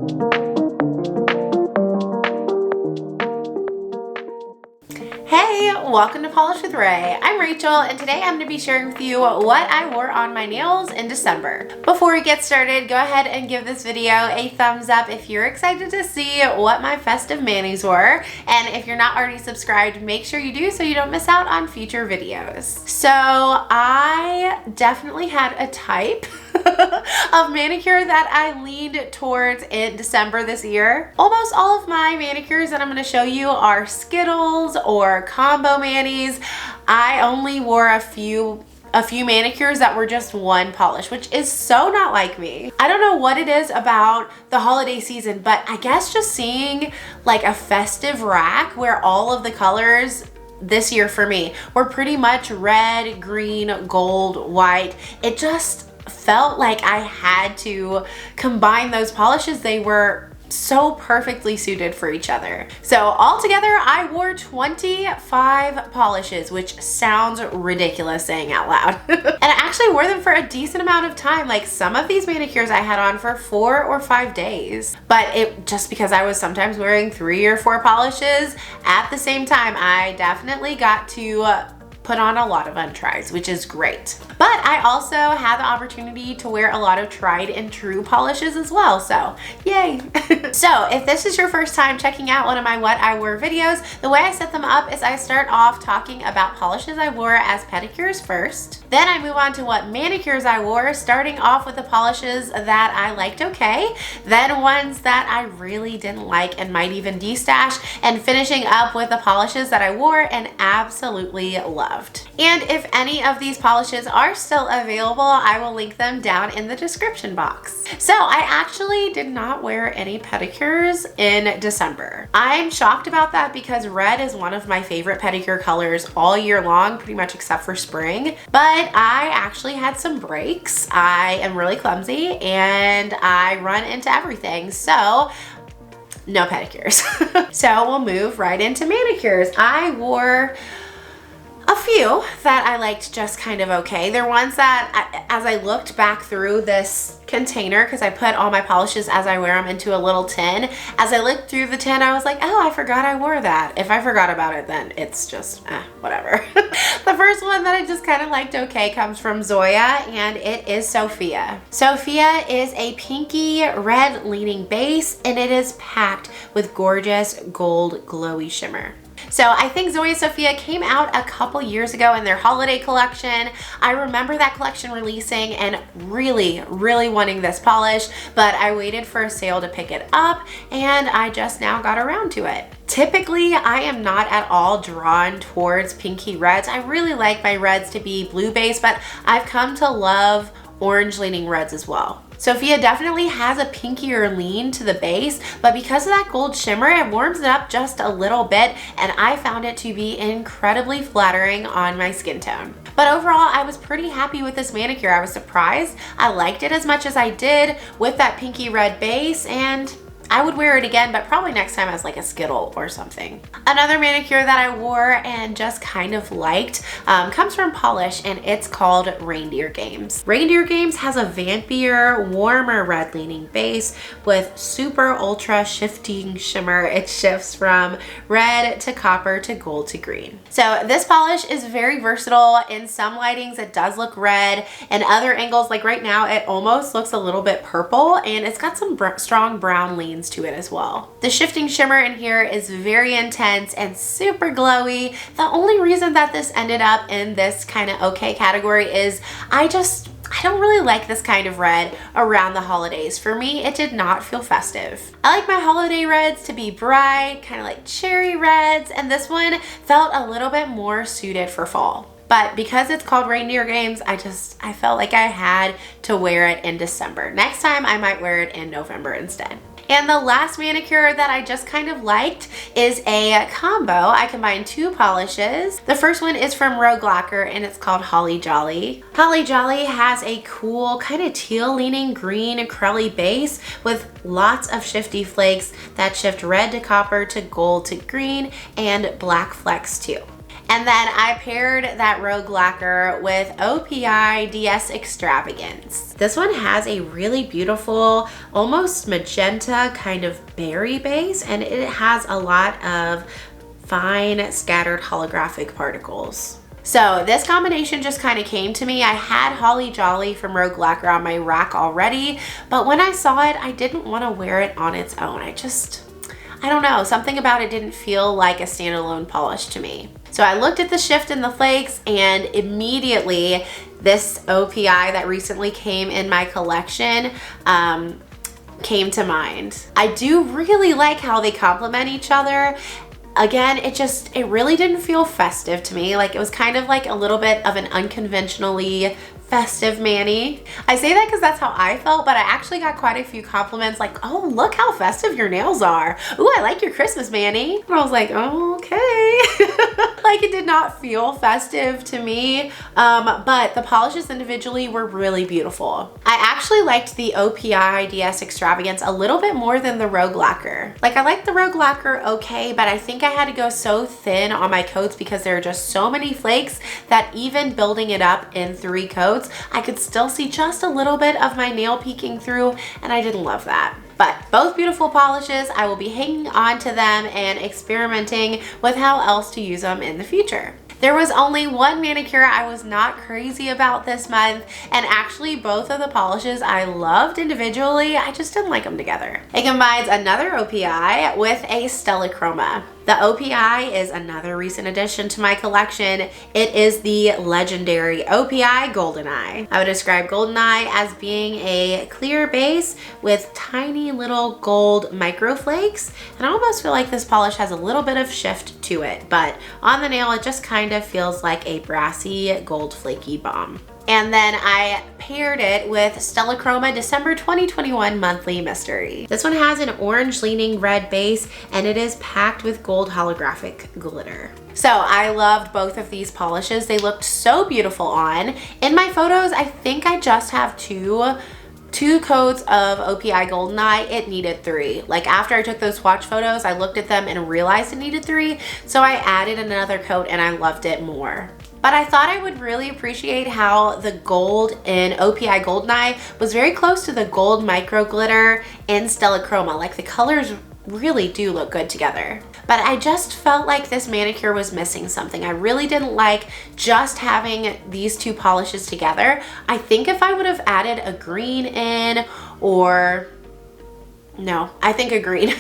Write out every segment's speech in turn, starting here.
Hey, welcome to Polish with Ray. I'm Rachel, and today I'm going to be sharing with you what I wore on my nails in December. Before we get started, go ahead and give this video a thumbs up if you're excited to see what my festive manis were. And if you're not already subscribed, make sure you do so you don't miss out on future videos. So I definitely had a type of manicure that I leaned towards in December this year. Almost all of my manicures that I'm going to show you are Skittles or combo manis. I only wore a few manicures that were just one polish, which is so not like me. I don't know what it is about the holiday season, but I guess just seeing like a festive rack where all of the colors this year for me were pretty much red, green, gold, white. It just felt like I had to combine those polishes. They were so perfectly suited for each other. So altogether, I wore 25 polishes, which sounds ridiculous saying out loud. And I actually wore them for a decent amount of time. Like some of these manicures I had on for 4 or 5 days, but it just because I was sometimes wearing 3 or 4 polishes at the same time, I definitely got to put on a lot of untries, which is great. But I also had the opportunity to wear a lot of tried and true polishes as well, so yay. So if this is your first time checking out one of my What I Wore videos, the way I set them up is I start off talking about polishes I wore as pedicures first. Then I move on to what manicures I wore, starting off with the polishes that I liked okay, then ones that I really didn't like and might even de-stash, and finishing up with the polishes that I wore and absolutely loved. And if any of these polishes are still available, I will link them down in the description box. So I actually did not wear any pedicures in December. I'm shocked about that because red is one of my favorite pedicure colors all year long, pretty much except for spring. But I actually had some breaks. I am really clumsy and I run into everything. So no pedicures. So we'll move right into manicures. I wore a few that I liked just kind of okay. They're ones that, as I looked back through this container, because I put all my polishes as I wear them into a little tin, as I looked through the tin, I was like, oh, I forgot I wore that. If I forgot about it, then it's just, whatever. The first one that I just kind of liked okay comes from Zoya, and it is Sophia. Sophia is a pinky red leaning base, and it is packed with gorgeous gold glowy shimmer. So I think Zoya Sophia came out a couple years ago in their holiday collection. I remember that collection releasing and really wanting this polish, but I waited for a sale to pick it up and I just now got around to it. Typically, I am not at all drawn towards pinky reds. I really like my reds to be blue based, but I've come to love orange leaning reds as well. Sophia definitely has a pinkier lean to the base, but because of that gold shimmer, it warms it up just a little bit, and I found it to be incredibly flattering on my skin tone. But overall, I was pretty happy with this manicure. I was surprised. I liked it as much as I did with that pinky red base, and I would wear it again, but probably next time as like a Skittle or something. Another manicure that I wore and just kind of liked comes from Pahlish, and it's called Reindeer Games. Reindeer Games has a vampier, warmer red leaning base with super ultra shifting shimmer. It shifts from red to copper to gold to green. So this polish is very versatile. In some lightings it does look red, and other angles, like right now, it almost looks a little bit purple, and it's got some strong brown leans to it as well. The shifting shimmer in here is very intense and super glowy. The only reason that this ended up in this kind of okay category is I don't really like this kind of red around the holidays. For me, it did not feel festive. I like my holiday reds to be bright, kind of like cherry reds, and this one felt a little bit more suited for fall. But because it's called Reindeer Games, I felt like I had to wear it in December. Next time, I might wear it in November instead. And the last manicure that I just kind of liked is a combo. I combined 2 polishes. The first one is from Lacquer, and it's called Holly Jolly. Holly Jolly has a cool kind of teal leaning green acrylic base with lots of shifty flakes that shift red to copper to gold to green and black flecks too. And then I paired that Rogue Lacquer with OPI DS Extravagance. This one has a really beautiful, almost magenta kind of berry base, and it has a lot of fine scattered holographic particles. So this combination just kind of came to me. I had Holly Jolly from Rogue Lacquer on my rack already, but when I saw it, I didn't want to wear it on its own. I don't know, something about it didn't feel like a standalone polish to me. So I looked at the shift in the flakes, and immediately this OPI that recently came in my collection came to mind. I do really like how they complement each other. Again, it really didn't feel festive to me. Like, it was kind of like a little bit of an unconventionally festive mani. I say that because that's how I felt, but I actually got quite a few compliments like, oh, look how festive your nails are. Ooh, I like your Christmas mani. And I was like, oh, okay. Like, it did not feel festive to me, but the polishes individually were really beautiful. I actually liked the OPI DS Extravagance a little bit more than the Rogue Lacquer. Like, I liked the Rogue Lacquer okay, but I think I had to go so thin on my coats because there are just so many flakes that even building it up in 3 coats, I could still see just a little bit of my nail peeking through, and I didn't love that. But both beautiful polishes. I will be hanging on to them and experimenting with how else to use them in the future. There was only one manicure I was not crazy about this month, and actually both of the polishes I loved individually. I just didn't like them together. It combines another OPI with a Stella Chroma. The OPI is another recent addition to my collection. It is the legendary OPI Goldeneye. I would describe Goldeneye as being a clear base with tiny little gold microflakes, and I almost feel like this polish has a little bit of shift to it, but on the nail it just kind of feels like a brassy gold flaky bomb. And then I paired it with Stella Chroma December 2021 Monthly Mystery. This one has an orange leaning red base, and it is packed with gold holographic glitter. So I loved both of these polishes. They looked so beautiful on. In my photos, I think I just have two coats of OPI Goldeneye. It needed 3. Like, after I took those swatch photos, I looked at them and realized it needed 3. So I added another coat and I loved it more. But I thought I would really appreciate how the gold in OPI Goldeneye was very close to the gold micro glitter in Stella Chroma. Like, the colors really do look good together. But I just felt like this manicure was missing something. I really didn't like just having these 2 polishes together. I think if I would have added a green in, or no, I think a green,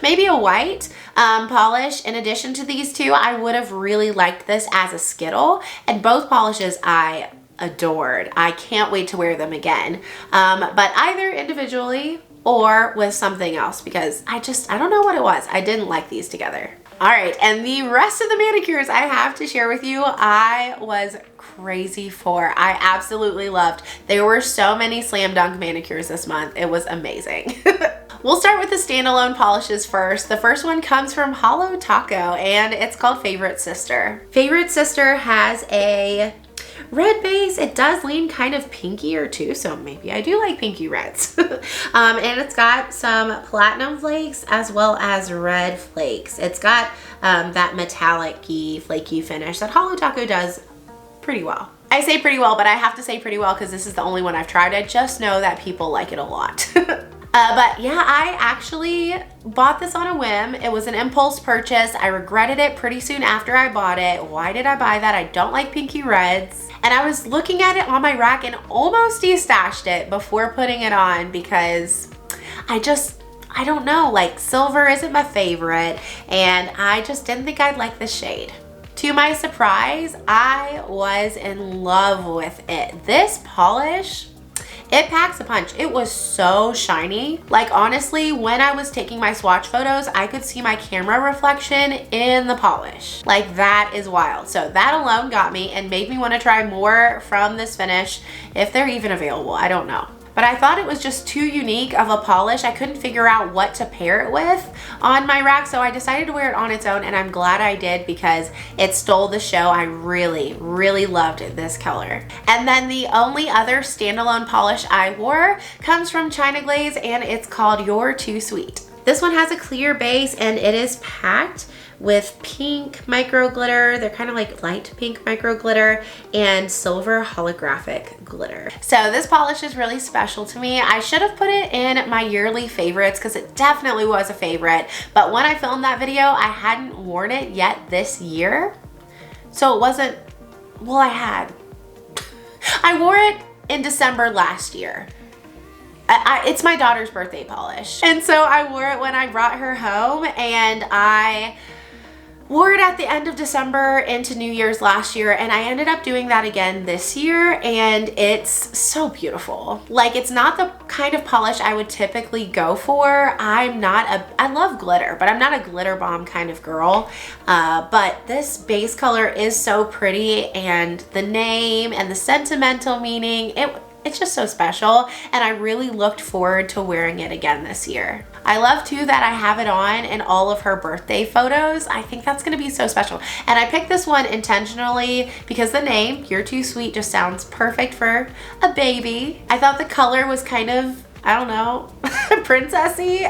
maybe a white polish in addition to these 2, I would have really liked this as a Skittle. And both polishes I adored. I can't wait to wear them again. But either individually or with something else, because I don't know what it was. I didn't like these together. All right, and the rest of the manicures I have to share with you, I was crazy for. I absolutely loved. There were so many slam dunk manicures this month. It was amazing. We'll start with the standalone polishes first. The first one comes from Holo Taco, and it's called Favorite Sister. Favorite Sister has a red base. It does lean kind of pinkier too, so maybe I do like pinky reds. And it's got some platinum flakes as well as red flakes. It's got that metallic-y, flaky finish that Holo Taco does pretty well. I say pretty well, but I have to say pretty well because this is the only one I've tried. I just know that people like it a lot. But yeah, I actually bought this on a whim. It was an impulse purchase. I regretted it pretty soon after I bought it. Why did I buy that? I don't like pinky reds. And I was looking at it on my rack and almost destashed it before putting it on because I don't know, like, silver isn't my favorite, and I just didn't think I'd like the shade. To my surprise, I was in love with it. This polish, it packs a punch. It was so shiny. Like, honestly, when I was taking my swatch photos, I could see my camera reflection in the polish. Like, that is wild. So that alone got me and made me want to try more from this finish, if they're even available. I don't know. But I thought it was just too unique of a polish. I couldn't figure out what to pair it with on my rack, so I decided to wear it on its own, and I'm glad I did because it stole the show. I really, really loved this color. And then the only other standalone polish I wore comes from China Glaze, and it's called Youre Too Sweet. This one has a clear base and it is packed with pink micro glitter. They're kind of like light pink micro glitter and silver holographic glitter. So this polish is really special to me. I should have put it in my yearly favorites because it definitely was a favorite. But when I filmed that video, I hadn't worn it yet this year. So it wasn't, well, I had. I wore it in December last year. It's my daughter's birthday polish. And so I wore it when I brought her home, and I wore it at the end of December into New Year's last year, and I ended up doing that again this year, and it's so beautiful. Like, it's not the kind of polish I would typically go for. I love glitter, but I'm not a glitter bomb kind of girl. But this base color is so pretty, and the name and the sentimental meaning, it's just so special, and I really looked forward to wearing it again this year. I love too that I have it on in all of her birthday photos. I think that's gonna be so special. And I picked this one intentionally because the name, Youre Too Sweet, just sounds perfect for a baby. I thought the color was kind of, I don't know, princessy.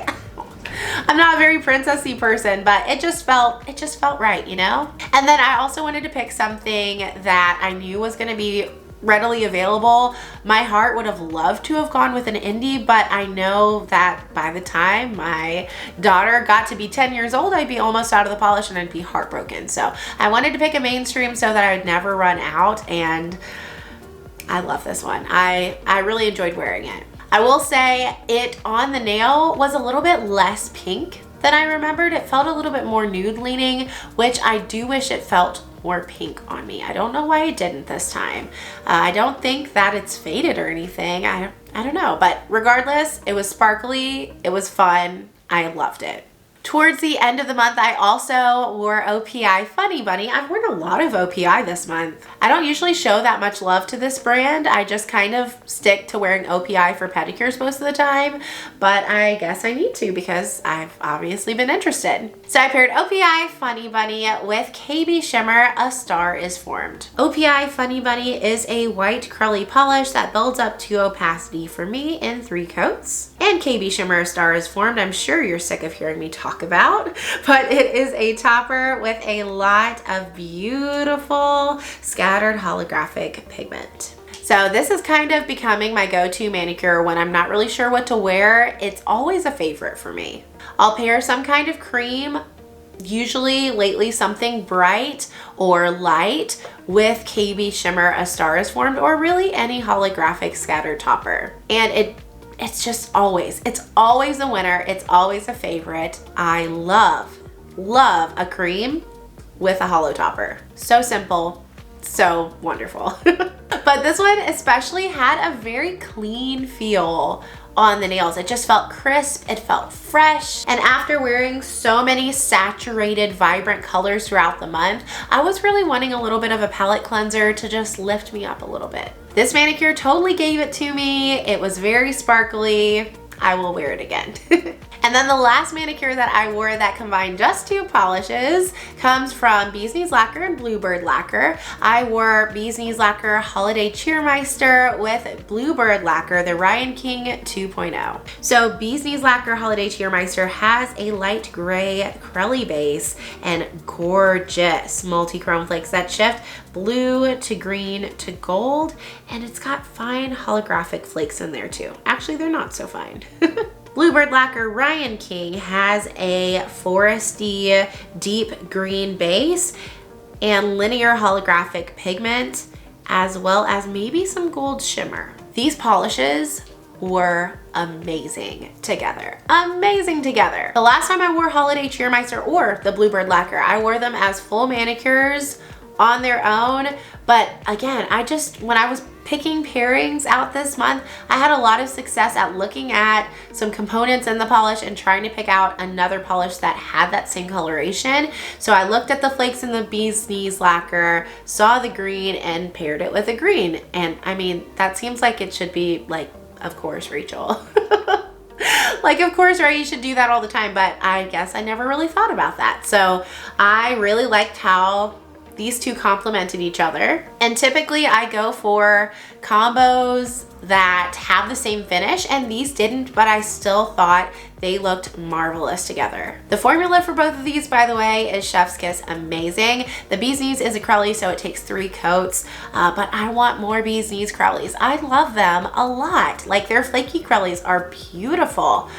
I'm not a very princessy person, but it just felt right, you know? And then I also wanted to pick something that I knew was gonna be readily available. My heart would have loved to have gone with an indie, but I know that by the time my daughter got to be 10 years old, I'd be almost out of the polish and I'd be heartbroken. So I wanted to pick a mainstream so that I would never run out, and I love this one. I really enjoyed wearing it. I will say it on the nail was a little bit less pink than I remembered. It felt a little bit more nude leaning, which I do wish it felt more pink on me. I don't know why it didn't this time. I don't think that it's faded or anything. I don't know, but regardless, it was sparkly, it was fun, I loved it. Towards the end of the month, I also wore OPI Funny Bunny. I've worn a lot of OPI this month. I don't usually show that much love to this brand. I just kind of stick to wearing OPI for pedicures most of the time, but I guess I need to because I've obviously been interested. So I paired OPI Funny Bunny with KBShimmer, A Star Is Formed. OPI Funny Bunny is a white curly polish that builds up to opacity for me in 3 coats. And KBShimmer, A Star Is Formed, I'm sure you're sick of hearing me talk about, but it is a topper with a lot of beautiful scattered holographic pigment. So this is kind of becoming my go-to manicure when I'm not really sure what to wear. It's always a favorite for me. I'll pair some kind of cream, usually lately something bright or light, with KBShimmer, A Star Is Formed, or really any holographic scattered topper. And it's just always, it's always a winner. It's always a favorite. I love a cream with a holo topper. So simple, so wonderful. But this one especially had a very clean feel on the nails. It just felt crisp, it felt fresh. And after wearing so many saturated, vibrant colors throughout the month, I was really wanting a little bit of a palette cleanser to just lift me up a little bit. This manicure totally gave it to me. It was very sparkly. I will wear it again. And then the last manicure that I wore that combined just 2 polishes comes from Bee's Knees Lacquer and Bluebird Lacquer. I wore Bee's Knees Lacquer Holiday Cheermeister with Bluebird Lacquer, the Ryan King 2.0. So Bee's Knees Lacquer Holiday Cheermeister has a light gray curly base and gorgeous multi-chrome flakes that shift blue to green to gold, and it's got fine holographic flakes in there too. Actually, they're not so fine. Bluebird Lacquer Ryan King has a foresty deep green base and linear holographic pigment, as well as maybe some gold shimmer. These polishes were amazing together. Amazing together. The last time I wore Holiday Cheermeister or the Bluebird Lacquer, I wore them as full manicures on their own. But again, when I was picking pairings out this month, I had a lot of success at looking at some components in the polish and trying to pick out another polish that had that same coloration. So I looked at the flakes in the Bee's Knees Lacquer, saw the green, and paired it with a green. And I mean, that seems like it should be like, of course, Rachel. Like, of course, right, you should do that all the time, but I guess I never really thought about that. So I really liked how these two complemented each other. And typically I go for combos that have the same finish, and these didn't, but I still thought they looked marvelous together. The formula for both of these, by the way, is Chef's Kiss amazing. The Bee's Knees is a Crowley, so it takes 3 coats, but I want more Bee's Knees Crowleys. I love them a lot. Like, their flaky Crowleys are beautiful.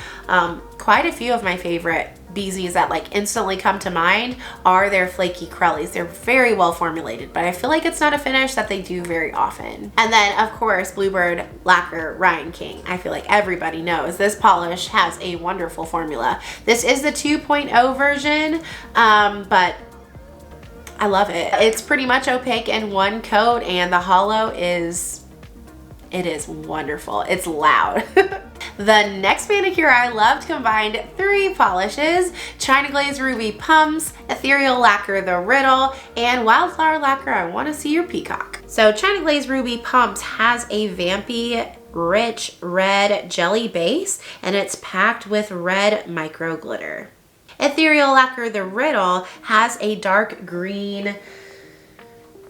Quite a few of my favorite Bee's Knees that like instantly come to mind are their flaky Crowleys. They're very well formulated, but I feel like it's not a finish that they do very often. And then of course, Bluebird, Lacquer, Ryan King. I feel like everybody knows this polish has a wonderful formula. This is the 2.0 version, but I love it. It's pretty much opaque in 1 coat, and the hollow is wonderful. It's loud. The next manicure I loved combined 3 polishes: China Glaze Ruby Pumps, Ethereal Lacquer the Riddle, and Wildflower Lacquer I Want to See Your Peacock. So China Glaze Ruby Pumps has a vampy, rich red jelly base, and it's packed with red micro glitter. Ethereal Lacquer the Riddle has a dark green,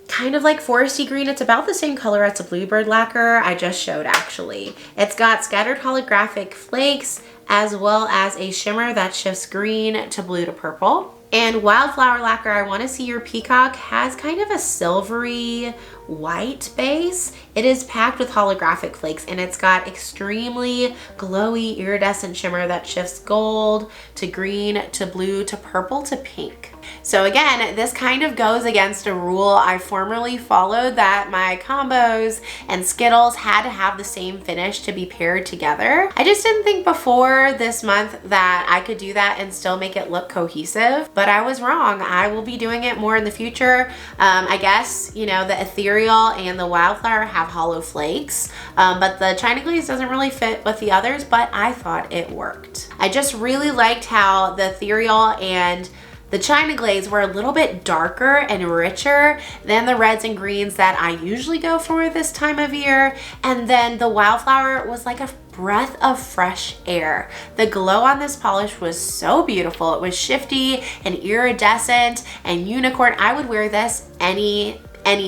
kind of like foresty green. It's about the same color as the Bluebird lacquer I just showed actually. It's got scattered holographic flakes as well as a shimmer that shifts green to blue to purple. And Wildflower Lacquer I Want to See Your Peacock has kind of a silvery white base. It is packed with holographic flakes, and it's got extremely glowy iridescent shimmer that shifts gold to green to blue to purple to pink. So again, this kind of goes against a rule I formerly followed, that my combos and Skittles had to have the same finish to be paired together. I just didn't think before this month that I could do that and still make it look cohesive, but I was wrong. I will be doing it more in the future. I guess, you know, the Ethereal and the Wildflower have hollow flakes, but the China Glaze doesn't really fit with the others, but I thought it worked. I just really liked how the Ethereal and the China Glaze were a little bit darker and richer than the reds and greens that I usually go for this time of year. And then the Wildflower was like a breath of fresh air. The glow on this polish was so beautiful. It was shifty and iridescent and unicorn. I would wear this any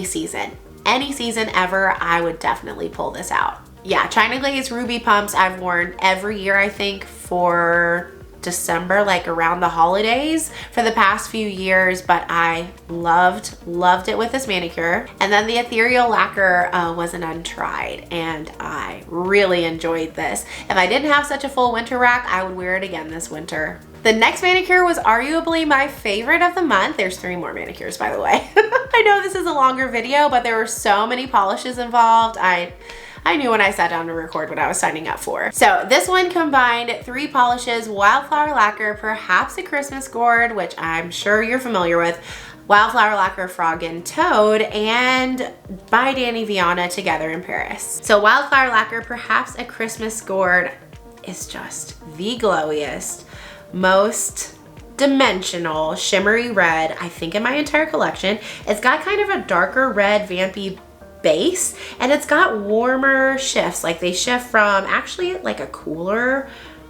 season. Any season ever, I would definitely pull this out. Yeah, China Glaze Ruby Pumps I've worn every year, I think, for December, like around the holidays for the past few years, but I loved it with this manicure. And then the Ethereal Lacquer was an untried, and I really enjoyed this. If I didn't have such a full winter rack, I would wear it again this winter. The next manicure was arguably my favorite of the month. There's 3 more manicures, by the way. I know this is a longer video, but there were so many polishes involved. I knew when I sat down to record what I was signing up for. So this one combined 3 polishes: Wildflower Lacquer, Perhaps a Christmas Gourd, which I'm sure you're familiar with, Wildflower Lacquer Frog and Toad, and by Dany Vianna Together in Paris. So Wildflower Lacquer, Perhaps a Christmas Gourd is just the glowiest, most dimensional shimmery red I think in my entire collection. It's got kind of a darker red vampy base, and it's got warmer shifts. Like, they shift from actually like a cooler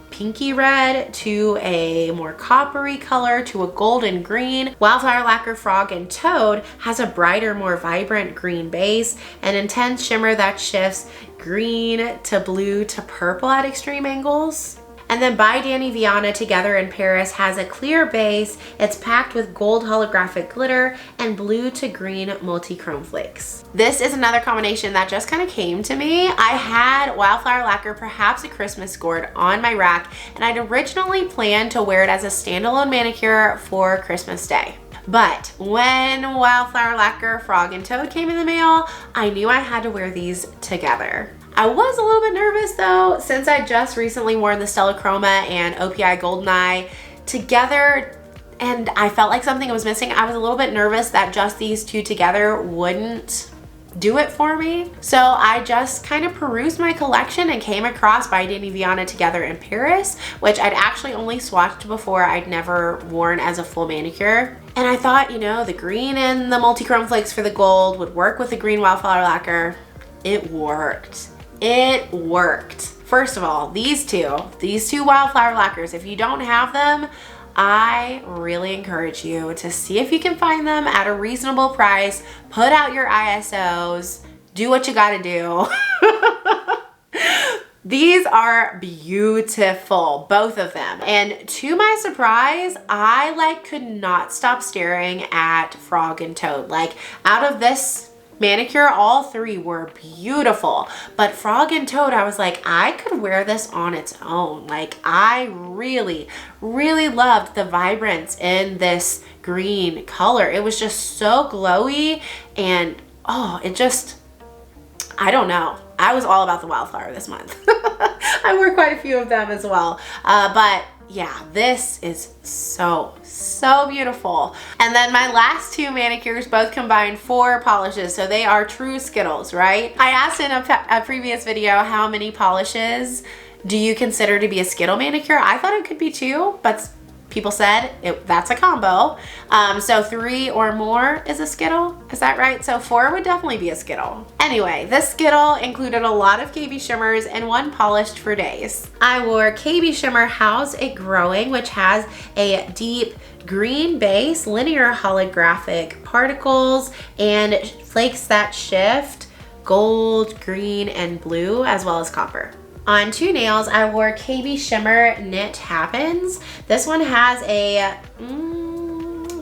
pinky red to a more coppery color to a golden green. Wildflower Lacquer Frog and Toad has a brighter, more vibrant green base, an intense shimmer that shifts green to blue to purple at extreme angles. And then by Dany Vianna Together in Paris has a clear base. It's packed with gold holographic glitter and blue to green multi-chrome flakes. This is another combination that just kind of came to me. I had Wildflower Lacquer Perhaps a Christmas Gourd on my rack, and I'd originally planned to wear it as a standalone manicure for Christmas Day. But when Wildflower Lacquer Frog and Toad came in the mail, I knew I had to wear these together. I was a little bit nervous though, since I just recently worn the Stella Chroma and OPI Goldeneye together, and I felt like something was missing. I was a little bit nervous that just these 2 together wouldn't do it for me. So I just kind of perused my collection and came across by Dany Vianna Together in Paris, which I'd actually only swatched before. I'd never worn as a full manicure. And I thought, you know, the green and the multi-chrome flakes for the gold would work with the green Wildflower Lacquer. It worked. it worked. First of all, these two Wildflower lacquers, if you don't have them, I really encourage you to see if you can find them at a reasonable price. Put out your ISOs, do what you gotta do. These are beautiful, both of them. And to my surprise, I could not stop staring at Frog and Toad. Like, out of this manicure, all three were beautiful, but Frog and Toad, I was like, I could wear this on its own. Like, I really, really loved the vibrance in this green color. It was just so glowy, and oh, it just, I don't know. I was all about the Wildflower this month. I wore quite a few of them as well. But yeah, this is so beautiful. And then my last two manicures both combined 4 polishes, so they are true Skittles, right? I asked in a previous video, how many polishes do you consider to be a Skittle manicure? I thought it could be 2, but people said that's a combo. So 3 or more is a Skittle, is that right? So 4 would definitely be a Skittle. Anyway, this Skittle included a lot of KBShimmers and 1 polished for days. I wore KBShimmer How's It Growing, which has a deep green base, linear holographic particles, and flakes that shift gold, green, and blue, as well as copper. On 2 nails, I wore KBShimmer Knit Happens. This one has a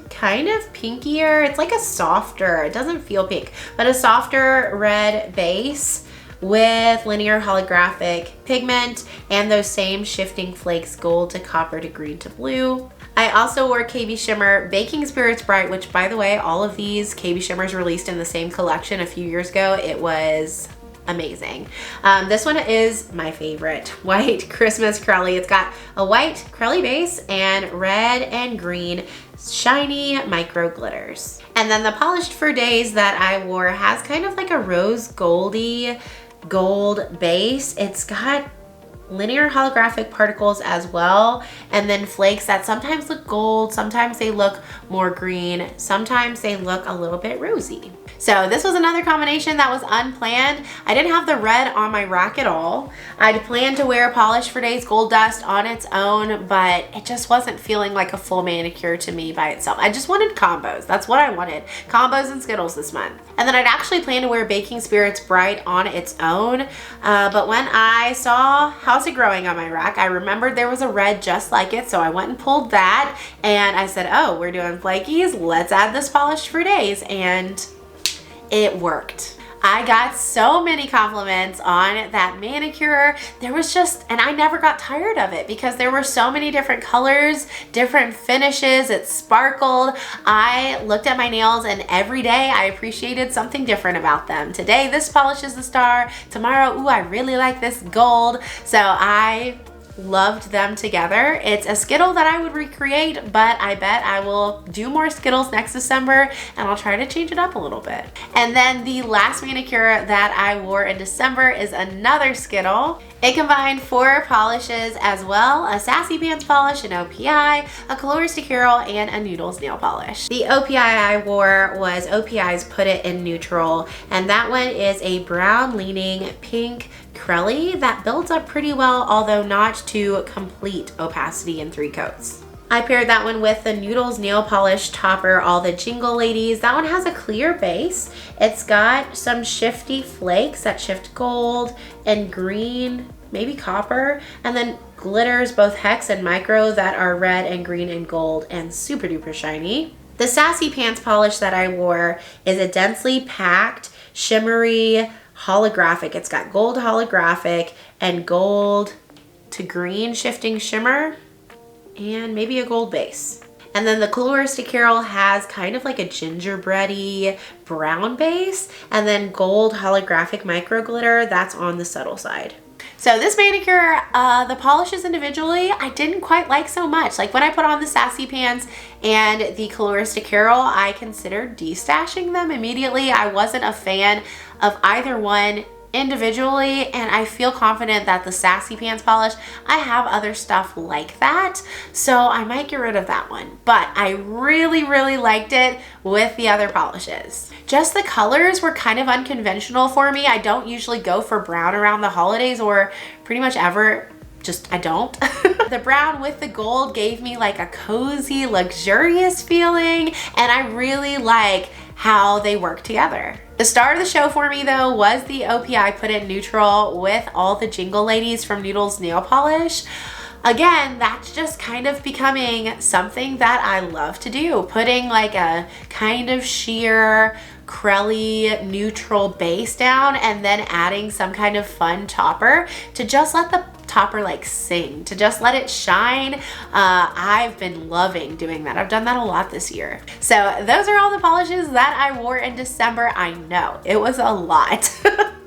kind of pinkier, it's like a softer, it doesn't feel pink, but a softer red base with linear holographic pigment and those same shifting flakes, gold to copper to green to blue. I also wore KBShimmer Baking Spirits Bright, which, by the way, all of these KBShimmers released in the same collection a few years ago. It was amazing. This one is my favorite, White Christmas Crelly. It's got a white Crelly base and red and green shiny micro glitters. And then the polished for days that I wore has kind of like a rose goldy gold base. It's got linear holographic particles as well, and then flakes that sometimes look gold, sometimes they look more green, sometimes they look a little bit rosy. So this was another combination that was unplanned. I didn't have the red on my rack at all. I'd planned to wear Polish for Days Gold Dust on its own, but it just wasn't feeling like a full manicure to me by itself. I just wanted combos. That's what I wanted. Combos and Skittles this month. And then I'd actually planned to wear Baking Spirits Bright on its own, but when I saw How's It Growing on my rack, I remembered there was a red just like it, so I went and pulled that, and I said, oh, we're doing flakies, let's add this Polish for Days, and it worked. I got so many compliments on that manicure. There was just, and I never got tired of it because there were so many different colors, different finishes, it sparkled. I looked at my nails and every day I appreciated something different about them. Today, this polish is the star. Tomorrow, ooh, I really like this gold. So I loved them together. It's a Skittle that I would recreate, but I bet I will do more Skittles next December and I'll try to change it up a little bit. And then the last manicure that I wore in December is another Skittle. It combined 4 polishes as well, a Sassy Pants polish, an OPI, a Colors to Carol, and a Noodles nail polish. The OPI I wore was OPI's Put It in Neutral, and that one is a brown leaning pink Crelly that builds up pretty well, although not to complete opacity in 3 coats. I paired that one with the Noodles nail polish topper, all the Jingle ladies. That one has a clear base. It's got some shifty flakes that shift gold and green, maybe copper, and then glitters, both hex and micro, that are red and green and gold and super duper shiny. The Sassy Pants polish that I wore is a densely packed, shimmery holographic. It's got gold holographic and gold to green shifting shimmer, and maybe a gold base. And then the Colors to Carol has kind of like a gingerbready brown base, and then gold holographic micro glitter that's on the subtle side. So this manicure, the polishes individually, I didn't quite like so much. Like when I put on the Sassy Pants and the Colors to Carol, I considered destashing them immediately. I wasn't a fan of either one individually, and I feel confident that the Sassy Pants polish, I have other stuff like that, so I might get rid of that one. But I really, really liked it with the other polishes. Just the colors were kind of unconventional for me. I don't usually go for brown around the holidays, or pretty much ever. Just, I don't. The brown with the gold gave me like a cozy, luxurious feeling, and I really like how they work together. The star of the show for me though was the OPI Put In Neutral with all the Jingle ladies from Noodles nail polish. Again, that's just kind of becoming something that I love to do. Putting like a kind of sheer, crelly, neutral base down and then adding some kind of fun topper to just let the topper like sing, to just let it shine. I've been loving doing that. I've done that a lot this year. So those are all the polishes that I wore in December. I know, it was a lot.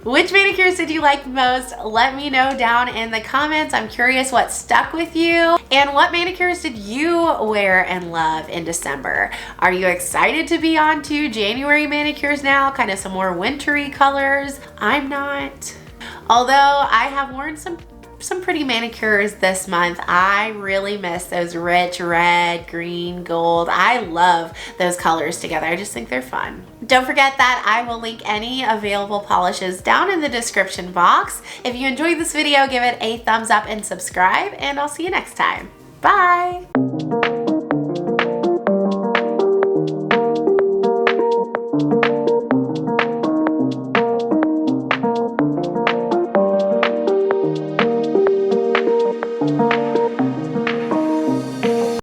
Which manicures did you like most? Let me know down in the comments. I'm curious what stuck with you, and what manicures did you wear and love in December? Are you excited to be on to January manicures now? Kind of some more wintry colors? I'm not. Although I have worn some pretty manicures this month. I really miss those rich red, green, gold. I love those colors together. I just think they're fun. Don't forget that I will link any available polishes down in the description box. If you enjoyed this video, give it a thumbs up and subscribe, and I'll see you next time. Bye!